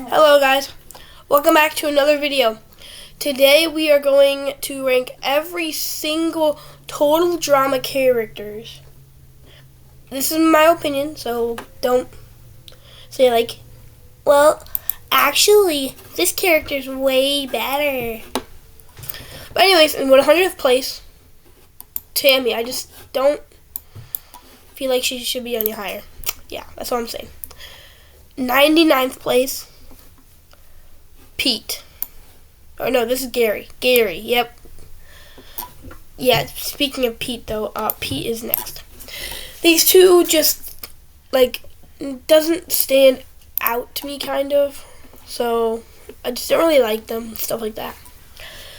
Hello guys, welcome back to another video. Today we are going to rank every single total drama characters. This is my opinion, so don't say like, well, actually this character is way better. But anyways, in 100th place, Tammy. I just don't feel like she should be any higher. Yeah, that's all I'm saying. 99th place, Pete. Oh no, this is Gary. Gary, yep. Yeah, speaking of Pete though, Pete is next. These two just, like, doesn't stand out to me, kind of. So, I just don't really like them, stuff like that.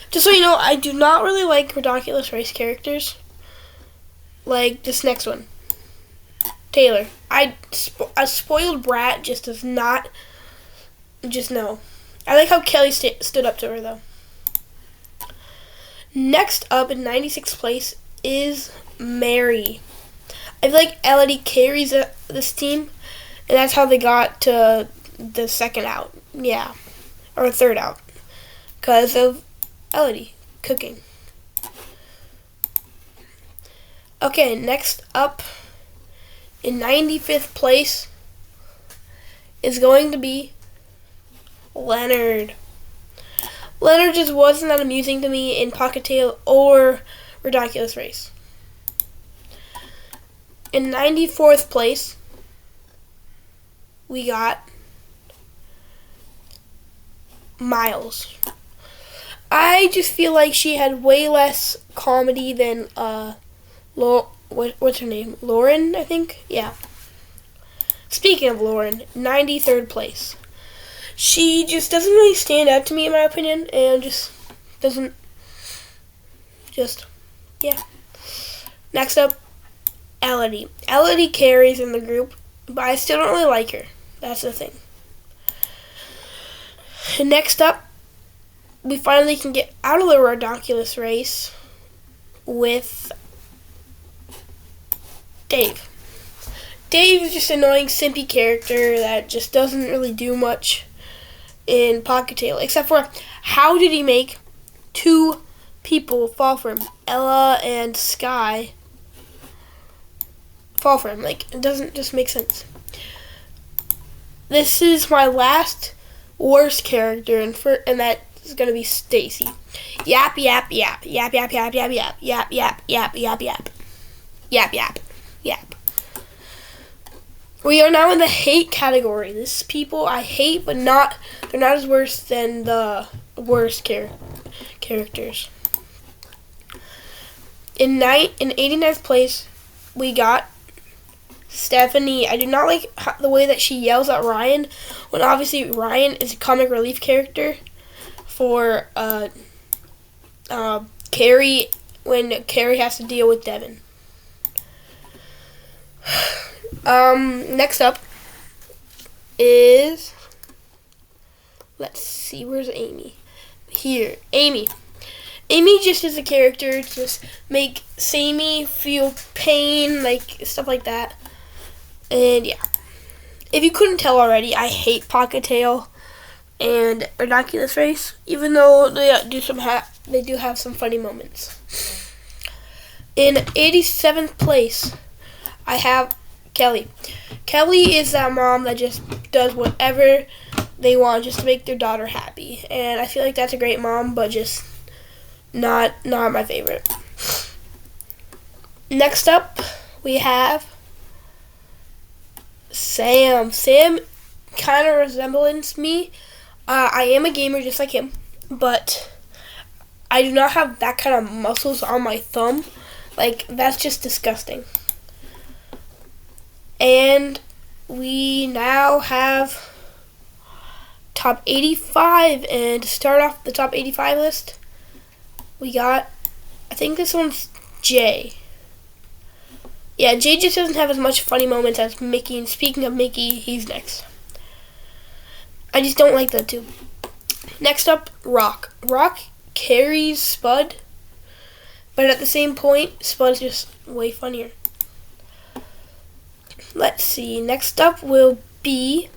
Just so you know, I do not really like ridiculous race characters. Like this next one. Taylor. A spoiled brat just does not, just no. I like how Kelly stood up to her, though. Next up in 96th place is Mary. I feel like Elodie carries this team, and that's how they got to the second out. Yeah. Or third out. Because of Elodie cooking. Okay, next up in 95th place is going to be Leonard. Leonard just wasn't that amusing to me in Pocket Tale or Ridiculous Race. In 94th place, we got Miles. I just feel like she had way less comedy than what's her name? Lauren, I think? Yeah. Speaking of Lauren, 93rd place. She just doesn't really stand out to me, in my opinion, and just doesn't, yeah. Next up, Elodie. Elodie carries in the group, but I still don't really like her. That's the thing. And next up, we finally can get out of the ridiculous race with Dave. Dave is just an annoying, simpy character that just doesn't really do much in Pocket Tale, except for how did he make two people fall for him? Ella and Sky fall for him. Like, it doesn't just make sense. This is my last worst character, and that is gonna be Stacy. Yap yap yap yap yap yap yap yap yap yap yap yap yap yap yap yap. We are now in the hate category. This people I hate, but they're not as worse than the worst characters. In 89th place, we got Stephanie. I do not like the way that she yells at Ryan, when obviously Ryan is a comic relief character for Carrie, when Carrie has to deal with Devin. Next up is, let's see, where's Amy? Here, Amy. Amy just is a character to just make Sammy feel pain, like stuff like that. And yeah, if you couldn't tell already, I hate Pocket Tale and Ridiculous Race, even though they do have some funny moments. In 87th place, I have Kelly. Kelly is that mom that just does whatever they want just to make their daughter happy. And I feel like that's a great mom, but just not my favorite. Next up, we have Sam. Sam kind of resembles me. I am a gamer just like him, but I do not have that kind of muscles on my thumb. Like, that's just disgusting. And we now have top 85, and to start off the top 85 list, we got, I think this one's Jay. Yeah, Jay just doesn't have as much funny moments as Mickey, and speaking of Mickey, he's next. I just don't like that too. Next up, Rock. Rock carries Spud, but at the same point, Spud's just way funnier. Let's see. Next up will be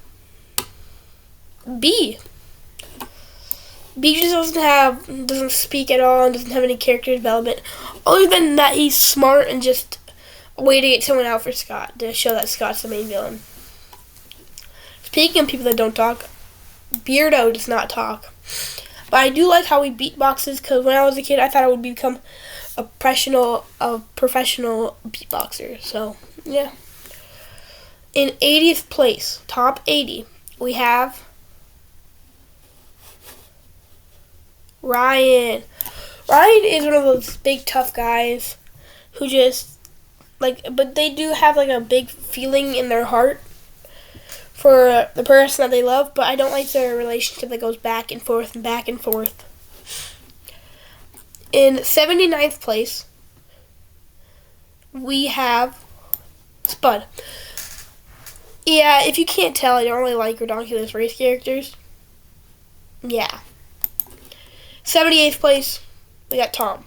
B. B just doesn't speak at all and doesn't have any character development. Other than that, he's smart and just a way to get someone out for Scott, to show that Scott's the main villain. Speaking of people that don't talk, Beardo does not talk. But I do like how he beatboxes, because when I was a kid, I thought I would become a professional beatboxer. So, yeah. In 80th place, top 80, we have Ryan. Ryan is one of those big tough guys who just but they do have a big feeling in their heart for the person that they love, but I don't like their relationship that goes back and forth and back and forth. In 79th place, we have Spud. Yeah, if you can't tell, I don't really like Redonkulous race characters. Yeah. 78th place, we got Tom.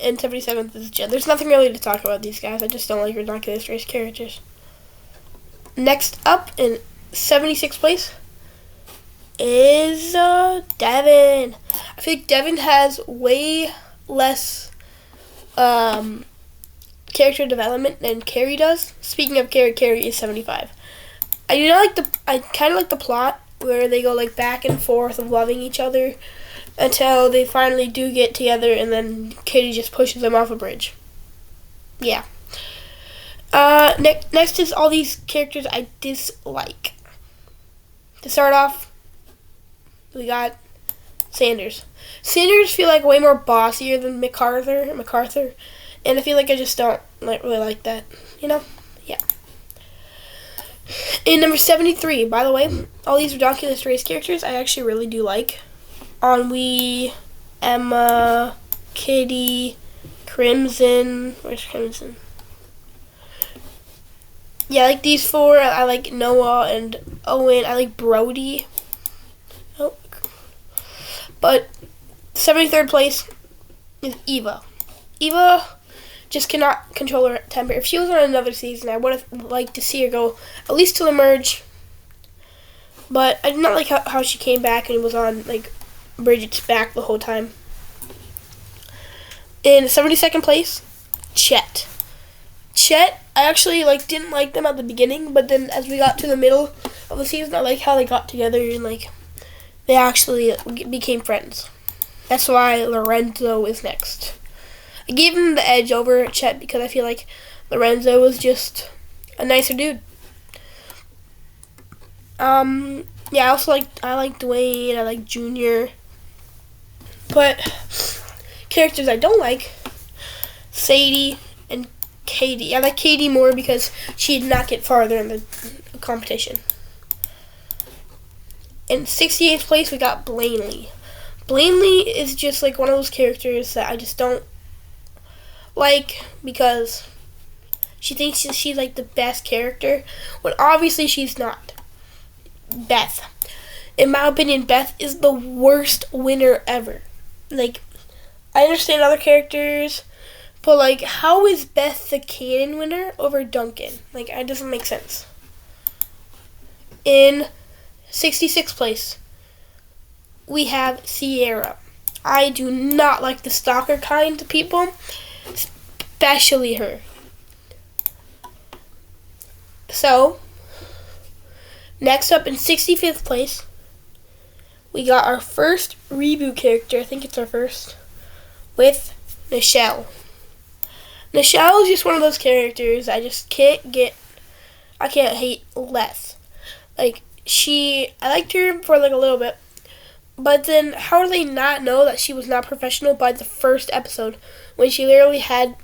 And 77th is Jen. There's nothing really to talk about these guys. I just don't like Redonkulous race characters. Next up, in 76th place, is Devin. I think Devin has way less character development than Carrie does. Speaking of Carrie, Carrie is 75. I kind of like the plot where they go back and forth of loving each other until they finally do get together, and then Katie just pushes them off a bridge. Yeah. Next is all these characters I dislike. To start off, we got Sanders. Sanders feel way more bossier than MacArthur, and I feel I just don't really like that. Yeah. In number 73, by the way, all these Redonkulous race characters I actually really do like. Ennui, Emma, Kitty, Crimson. Where's Crimson? Yeah, I like these four. I like Noah and Owen. I like Brody. Oh. But 73rd place is Eva. Eva just cannot control her temper. If she was on another season, I would have liked to see her go at least to the merge. But I did not like how she came back and was on Bridget's back the whole time. In 72nd place, Chet. Chet, I actually didn't like them at the beginning, but then as we got to the middle of the season, I like how they got together and they actually became friends. That's why Lorenzo is next. I gave him the edge over Chet because I feel like Lorenzo was just a nicer dude. Yeah, I also I like Dwayne, I like Junior. But characters I don't like, Sadie and Katie. I like Katie more because she did not get farther in the competition. In 68th place, we got Blaney. Blaney is just one of those characters that I just don't like because she thinks she's the best character, when obviously she's not. Beth. In my opinion, Beth is the worst winner ever. I understand other characters, but how is Beth the canon winner over Duncan? It doesn't make sense. In 66th place, we have Sierra. I do not like the stalker kind of people, especially her. So, next up in 65th place, we got our first reboot character. I think it's our first. With Nichelle. Nichelle is just one of those characters I just can't get. I can't hate less. I liked her for a little bit, but then how do they not know that she was not professional by the first episode when she literally had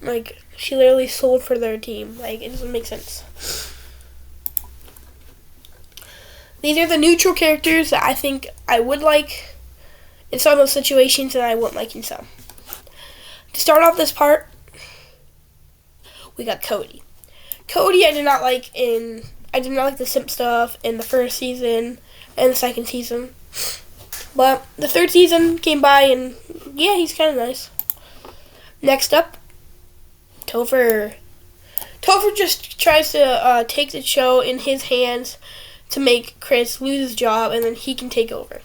she literally sold for their team? It doesn't make sense. These are the neutral characters that I think I would like in some of those situations and I wouldn't like in some. To start off this part, we got Cody. Cody I did not like the simp stuff in the first season and the second season. But the third season came by and yeah, he's kind of nice. Next up, Topher. Topher just tries to take the show in his hands to make Chris lose his job, and then he can take over.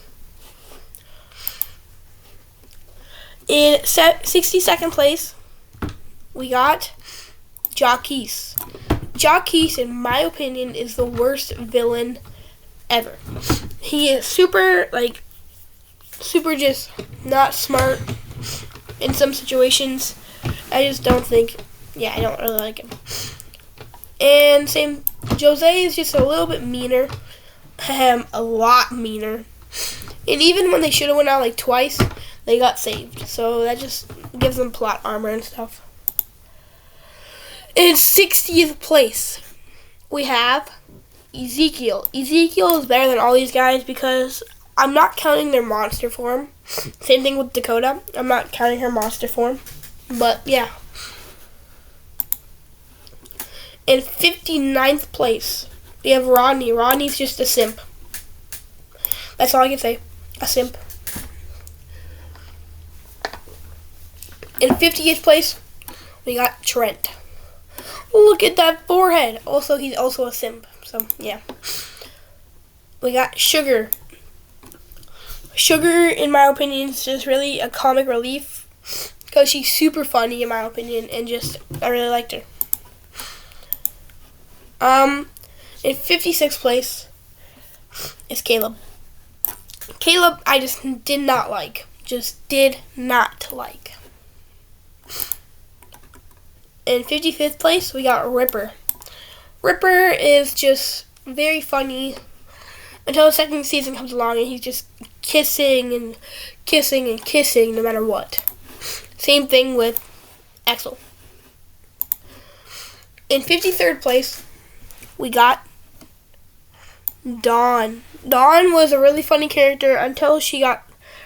In 62nd place, we got Jacques. Jacques, in my opinion, is the worst villain ever. He is super just not smart in some situations. I just don't think, I don't really like him. And same, Jose is just a little bit meaner. A lot meaner. And even when they should have went out like twice, they got saved. So that just gives them plot armor and stuff. In 60th place, we have Ezekiel. Ezekiel is better than all these guys because I'm not counting their monster form. Same thing with Dakota. I'm not counting her monster form. But yeah. In 59th place, we have Rodney. Rodney's just a simp. That's all I can say. A simp. In 58th place, we got Trent. Look at that forehead. Also, he's also a simp. So, yeah. We got Sugar. Sugar, in my opinion, is just really a comic relief because she's super funny, in my opinion, and just, I really liked her. In 56th place is Caleb. Caleb, I just did not like. Just did not like. In 55th place, we got Ripper. Ripper is just very funny until the second season comes along and he's just kissing and kissing and kissing no matter what. Same thing with Axel. In 53rd place, we got Dawn. Dawn was a really funny character until she got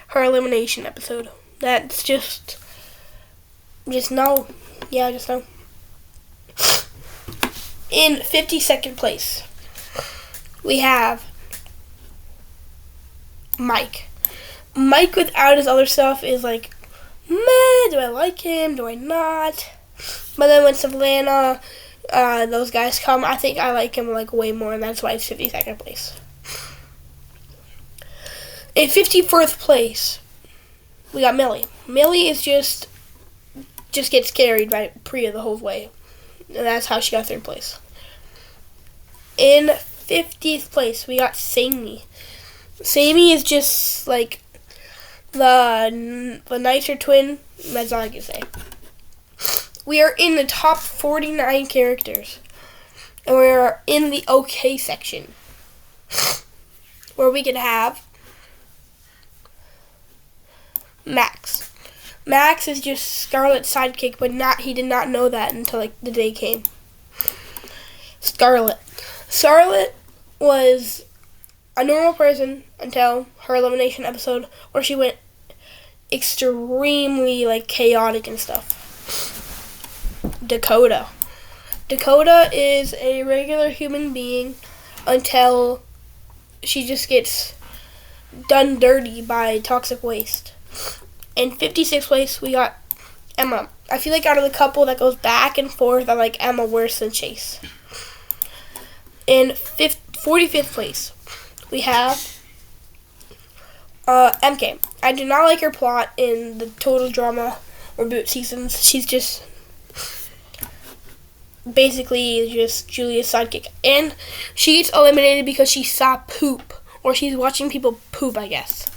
her elimination episode. That's just no. Yeah, just no. In 52nd place, we have Mike. Mike without his other stuff is like, meh, do I like him? Do I not? But then when Savannah, those guys come, I think I like him like way more, and that's why it's 52nd place. In 54th place, we got Millie. Millie is just gets carried by Priya the whole way. And that's how she got 3rd place. In 50th place, we got Sammy. Sammy is just like the nicer twin. That's all I can say. We are in the top 49 characters. And we are in the OK section. Where we can have Max. Max is just Scarlett's sidekick, but he did not know that until like the day came. Scarlett. Scarlett was a normal person until her elimination episode where she went extremely like chaotic and stuff. Dakota. Dakota is a regular human being until she just gets done dirty by toxic waste. In 56th place, we got Emma. I feel like out of the couple that goes back and forth, I like Emma worse than Chase. In 45th place, we have MK. I do not like her plot in the Total Drama reboot seasons. She's just basically just Julia's sidekick. And she gets eliminated because she saw poop. Or she's watching people poop, I guess.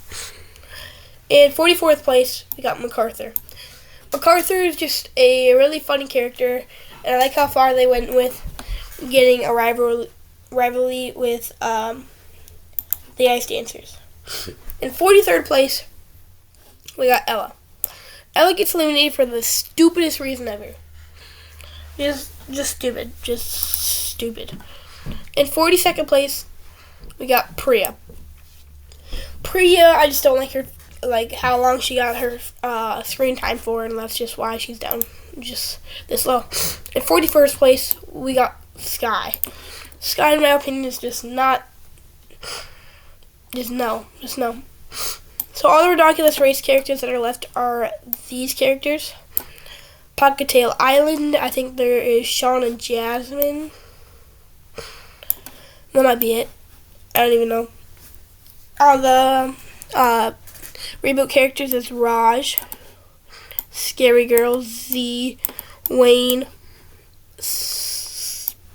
In 44th place, we got MacArthur. MacArthur is just a really funny character, and I like how far they went with getting a rivalry with the Ice Dancers. In 43rd place, we got Ella. Ella gets eliminated for the stupidest reason ever. Just stupid. Just stupid. In 42nd place, we got Priya. Priya, I just don't like her, like how long she got her screen time for, and that's just why she's down just this low. In 41st place, we got Sky. Sky, in my opinion, is just no. So all the Ridiculous Race characters that are left are these characters. Pocketail Island, I think there is Sean and Jasmine. That might be it. I don't even know. The reboot characters is Raj, Scary Girl, Z, Wayne,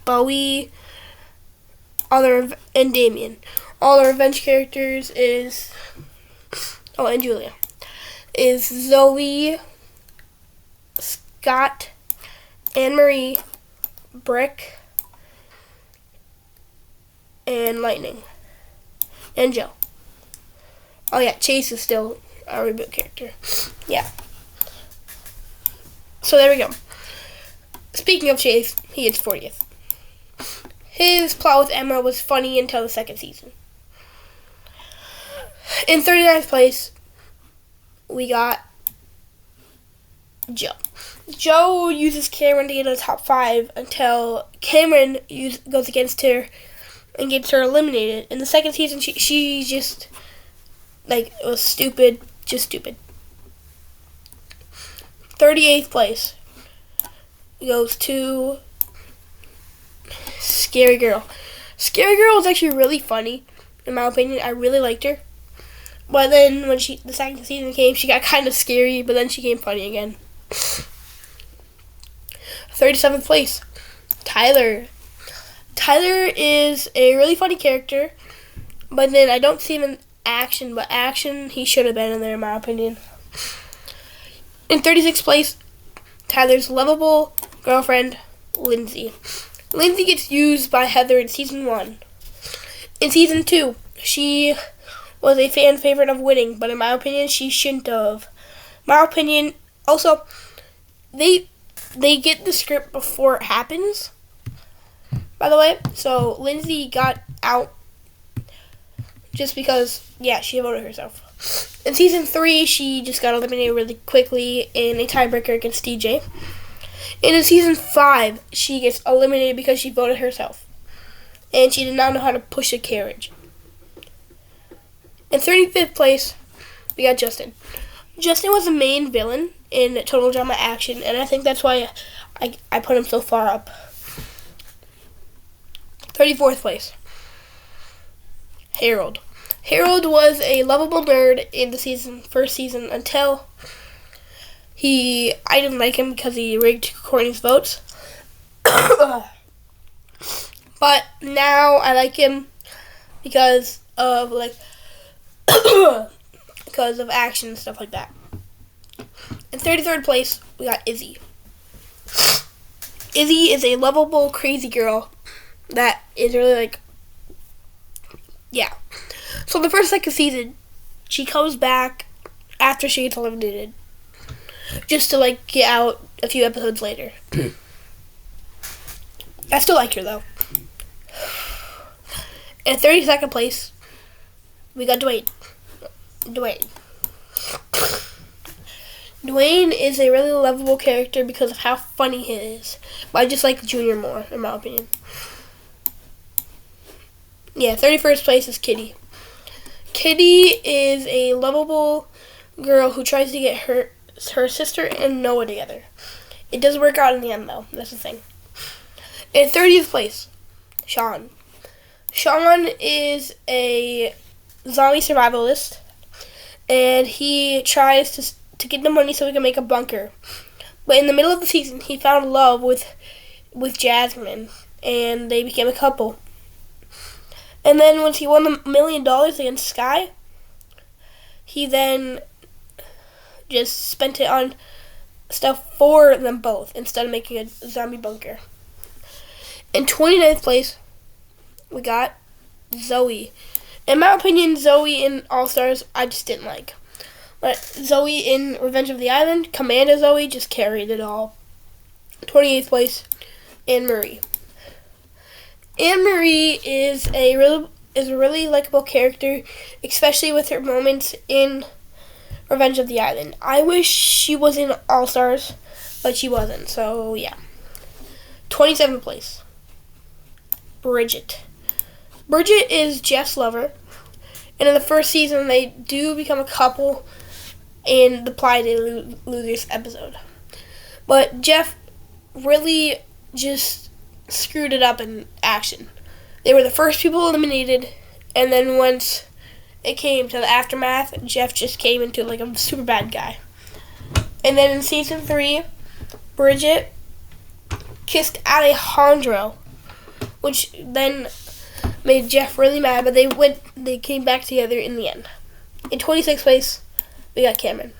Bowie, and Damien. All the revenge characters is and Julia is Zoe, Scott, Anne Marie, Brick, and Lightning, and Joe. Oh yeah, Chase is still a reboot character. Yeah. So there we go. Speaking of Chase, he is 40th. His plot with Emma was funny until the second season. In 39th place, we got Joe. Joe uses Cameron to get in the top 5 until Cameron goes against her and gets her eliminated. In the second season, she just, it was stupid. Just stupid. 38th place goes to Scary Girl. Scary Girl was actually really funny, in my opinion. I really liked her. But then when the second season came, she got kind of scary, but then she became funny again. 37th place, Tyler. Tyler is a really funny character, but then I don't see him in action, but action, he should have been in there, in my opinion. In 36th place, Tyler's lovable girlfriend, Lindsay. Lindsay gets used by Heather in season 1. In season 2, she was a fan favorite of winning, but in my opinion, she shouldn't have. My opinion, also, they get the script before it happens, by the way. So Lindsay got out just because, she voted herself. In season 3, she just got eliminated really quickly in a tiebreaker against DJ. And in season 5, she gets eliminated because she voted herself. And she did not know how to push a carriage. In 35th place, we got Justin. Justin was the main villain in Total Drama Action, and I think that's why I put him so far up. 34th place, Harold. Harold was a lovable nerd in the first season until I didn't like him because he rigged Courtney's votes. But now I like him because of because of action and stuff like that. In 33rd place, we got Izzy. Izzy is a lovable, crazy girl that is really So the second season, she comes back after she gets eliminated, just to get out a few episodes later. I still like her though. In 32nd place, we got Dwayne. Dwayne is a really lovable character because of how funny he is. But I just like Junior more, in my opinion. 31st place is Kitty. Kitty is a lovable girl who tries to get her sister and Noah together. It doesn't work out in the end, though. That's the thing. In 30th place, Sean. Sean is a zombie survivalist, and he tries to get the money so he can make a bunker. But in the middle of the season, he found love with Jasmine, and they became a couple. And then once he won the $1 million against Sky, he then just spent it on stuff for them both instead of making a zombie bunker. In 29th place, we got Zoe. In my opinion, Zoe in All Stars, I just didn't like. But Zoe in Revenge of the Island, Commander Zoe, just carried it all. 28th place, Anne Marie. Anne Marie is a really likable character, especially with her moments in Revenge of the Island. I wish she was in All Stars, but she wasn't. So yeah. 27th place, Bridget. Bridget is Jeff's lover, and in the first season they do become a couple in the Playa de Losers episode. But Jeff really just screwed it up in action. They were the first people eliminated And then once it came to the aftermath, Jeff just came into like a super bad guy. And then in season 3, Bridget kissed Alejandro, which then made Jeff really mad, but they came back together in the end. In 26th place, we got Cameron.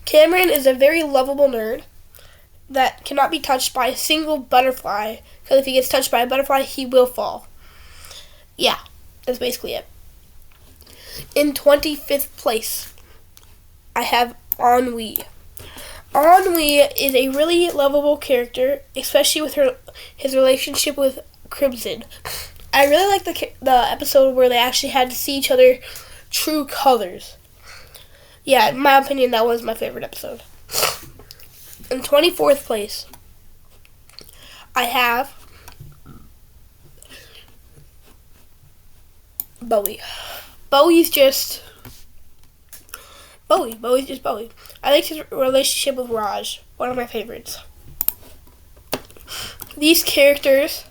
Cameron is a very lovable nerd that cannot be touched by a single butterfly, because if he gets touched by a butterfly, he will fall. Yeah, that's basically it. In 25th place, I have Ennui. Ennui is a really lovable character, especially with his relationship with Crimson. I really like the episode where they actually had to see each other true colors. Yeah, in my opinion, that was my favorite episode. In 24th place, I have Bowie. Bowie's just Bowie. I like his relationship with Raj. One of my favorites. These characters,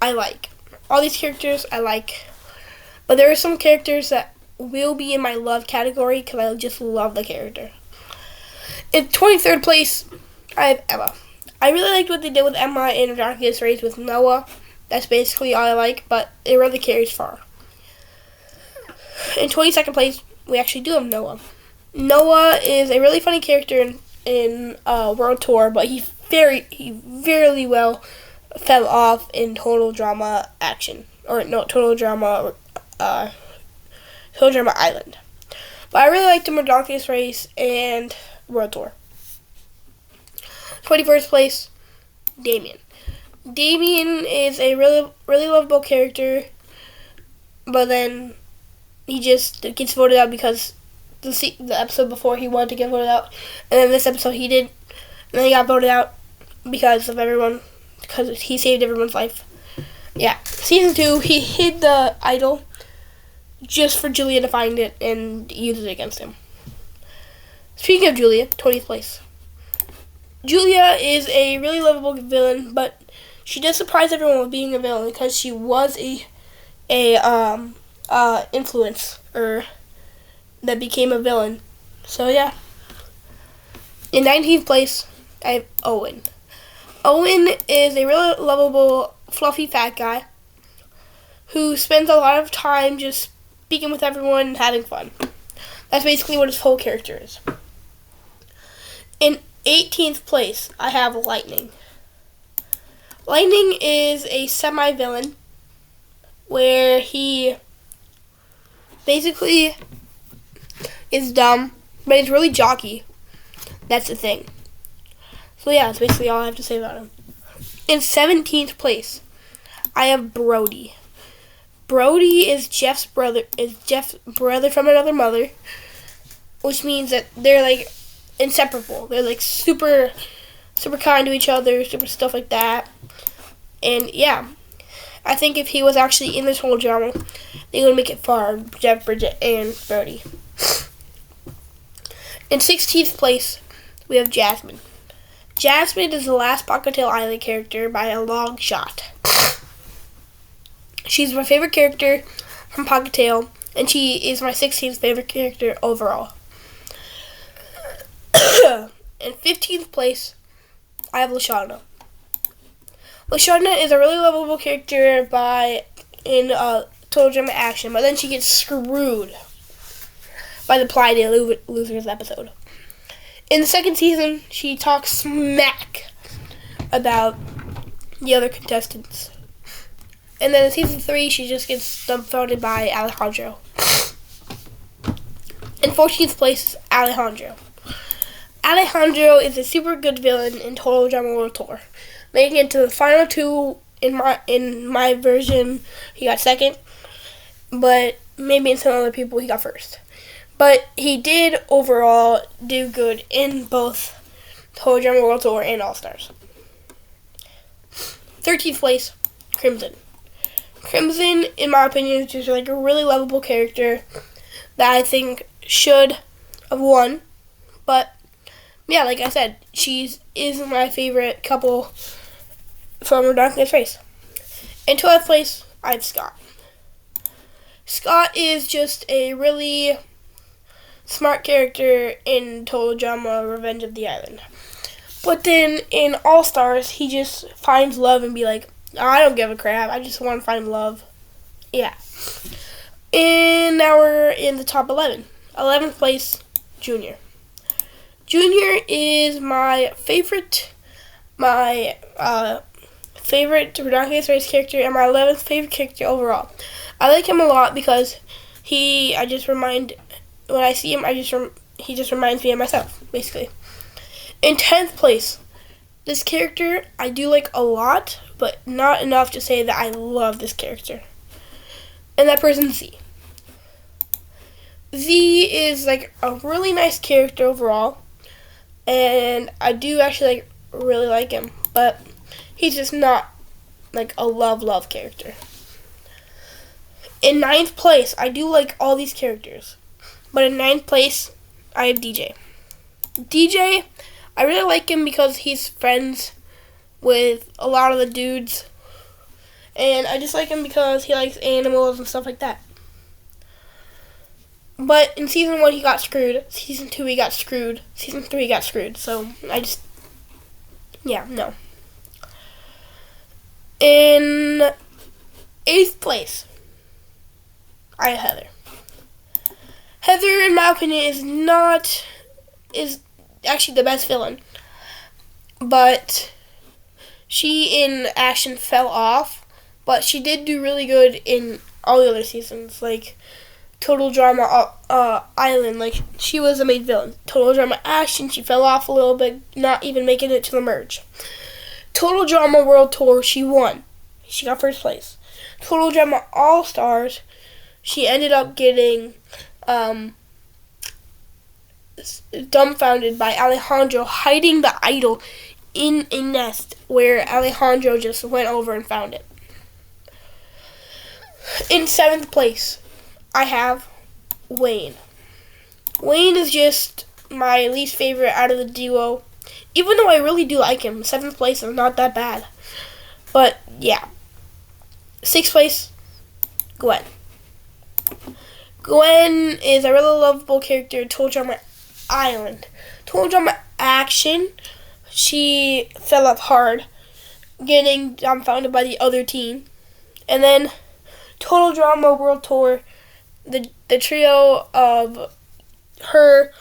I like. All these characters, I like. But there are some characters that will be in my love category because I just love the character. In 23rd place, I have Emma. I really liked what they did with Emma in Darkest Race with Noah. That's basically all I like, but it really carries far. In 22nd place, we actually do have Noah. Noah is a really funny character in World Tour, but he very well fell off in Total Drama Action. Or no, Total Drama Island. But I really liked him in Darkest Race and World Tour. 21st place, Damien. Damien is a really lovable character, but then he just gets voted out because the episode before he wanted to get voted out, and then this episode he did, and then he got voted out because he saved everyone's life. Yeah, season 2, he hid the idol just for Julia to find it and use it against him. Speaking of Julia, 20th place. Julia is a really lovable villain, but she does surprise everyone with being a villain because she was a influencer that became a villain. So yeah. In 19th place, I have Owen. Owen is a really lovable, fluffy fat guy who spends a lot of time just speaking with everyone and having fun. That's basically what his whole character is. In 18th place, I have Lightning. Lightning is a semi-villain where he basically is dumb, but he's really jockey. That's the thing. So yeah, that's basically all I have to say about him. In 17th place, I have Brody. Brody is Jeff's brother from another mother, which means that they're like inseparable. They're like super kind to each other, super stuff like that. And yeah, I think if he was actually in this whole drama, they would make it far. Jeff, Bridget, and Brody. In 16th place, we have Jasmine. Jasmine is the last Pockettail Island character by a long shot. She's my favorite character from Pockettail, and she is my 16th favorite character overall. In 15th place, I have Lashana. Lashana is a really lovable character in Total Drama Action, but then she gets screwed by the Playa de Losers episode. In the second season, she talks smack about the other contestants. And then in season 3, she just gets dumbfounded by Alejandro. In 14th place is Alejandro. Alejandro is a super good villain in Total Drama World Tour. Making it to the final 2 in my version, he got second. But maybe in some other people, he got first. But he did overall do good in both Total Drama World Tour and All Stars. 13th place, Crimson. Crimson, in my opinion, is just like a really lovable character that I think should have won. But yeah, like I said, she is my favorite couple from Darkness Race. In 12th place, I have Scott. Scott is just a really smart character in Total Drama Revenge of the Island. But then in All Stars, he just finds love and be like, oh, I don't give a crap. I just want to find love. Yeah. And now we're in the top 11. 11th place, Junior. Junior is my favorite Redonkulous Race character and my 11th favorite character overall. I like him a lot because when I see him, he just reminds me of myself, basically. In 10th place, this character I do like a lot, but not enough to say that I love this character. And that person's Z. Z is like a really nice character overall, and I do actually really like him, but he's just not like a love character. In 9th place, I do like all these characters, but in 9th place, I have DJ. DJ, I really like him because he's friends with a lot of the dudes, and I just like him because he likes animals and stuff like that. But in season 1, he got screwed. Season 2, he got screwed. Season 3, he got screwed. So, no. In 8th place, I have Heather. Heather, in my opinion, is actually the best villain. But she, in action, fell off. But she did do really good in all the other seasons. Like Total Drama Island, like she was the main villain. Total Drama Action, she fell off a little bit, not even making it to the merge. Total Drama World Tour, she won. She got first place. Total Drama All Stars, she ended up getting dumbfounded by Alejandro hiding the idol in a nest where Alejandro just went over and found it. In 7th place, I have Wayne. Wayne is just my least favorite out of the duo. Even though I really do like him, 7th place is not that bad. But, yeah. 6th place, Gwen. Gwen is a really lovable character in Total Drama Island. Total Drama Action, she fell off hard, getting dumbfounded by the other team. And then Total Drama World Tour, the trio of her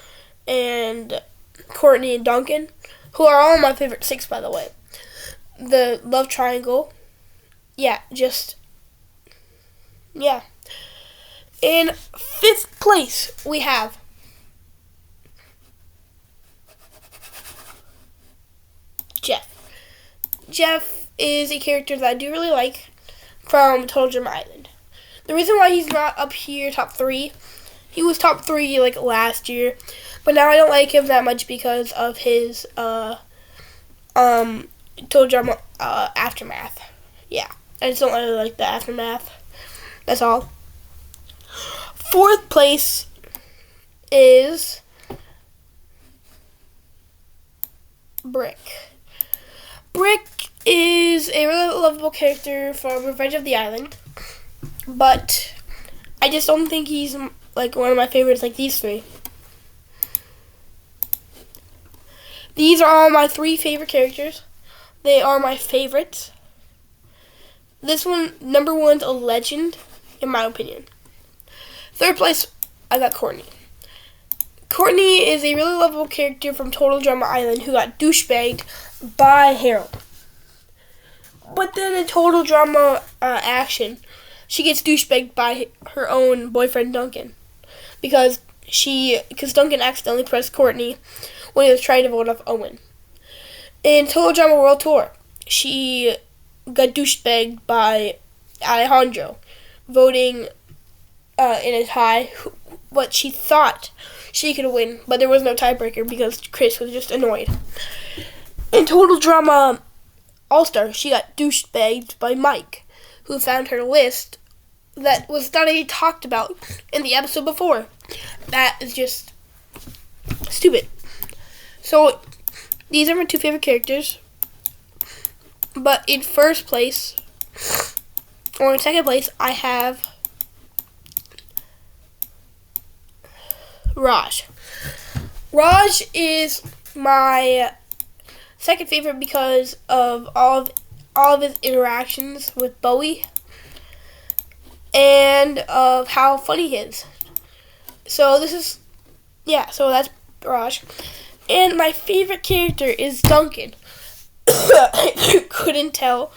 and Courtney and Duncan, who are all my favorite 6, by the way. The love triangle. Yeah. In 5th place, we have Jeff. Jeff is a character that I do really like from Total Drama Island. The reason why he's not up here top 3, he was top 3 like last year, but now I don't like him that much because of his Total Drama Aftermath. Yeah, I just don't really like the Aftermath. That's all. 4th place is Brick. Brick is a really lovable character from Revenge of the Island, but I just don't think he's like one of my favorites like these 3. These are all my 3 favorite characters. They are my favorites. This one, number 1's a legend, in my opinion. 3rd place, I got Courtney. Courtney is a really lovable character from Total Drama Island who got douchebagged by Harold. But then in Total Drama Action, she gets douchebagged by her own boyfriend Duncan. Because Duncan accidentally pressed Courtney when he was trying to vote off Owen. In Total Drama World Tour, she got douchebagged by Alejandro, voting in a tie, what she thought she could win, but there was no tiebreaker because Chris was just annoyed. In Total Drama All-Star, she got douchebagged by Mike, who found her list that was not even talked about in the episode before. That is just stupid. So, these are my 2 favorite characters. But in 1st place, or in 2nd place, I have Raj. Raj is my second favorite because of all of his interactions with Bowie and of how funny he is. So so that's Raj. And my favorite character is Duncan. If you couldn't tell,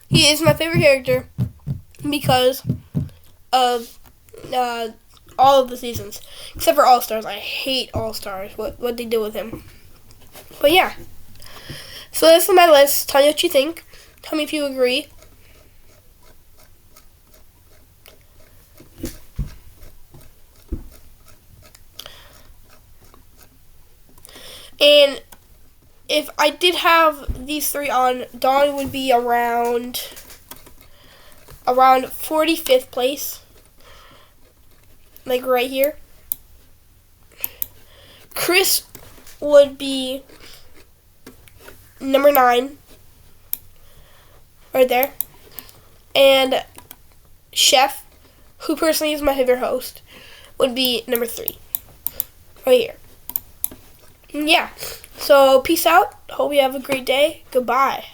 he is my favorite character because of all of the seasons, except for All Stars. I hate All Stars. What they do with him. But yeah, so that's my list. Tell me what you think. Tell me if you agree. And if I did have these three on, Dawn would be around 45th place. Like right here. Chris would be number 9. Right there. And Chef, who personally is my favorite host, would be number 3. Right here. Yeah. So peace out. Hope you have a great day. Goodbye.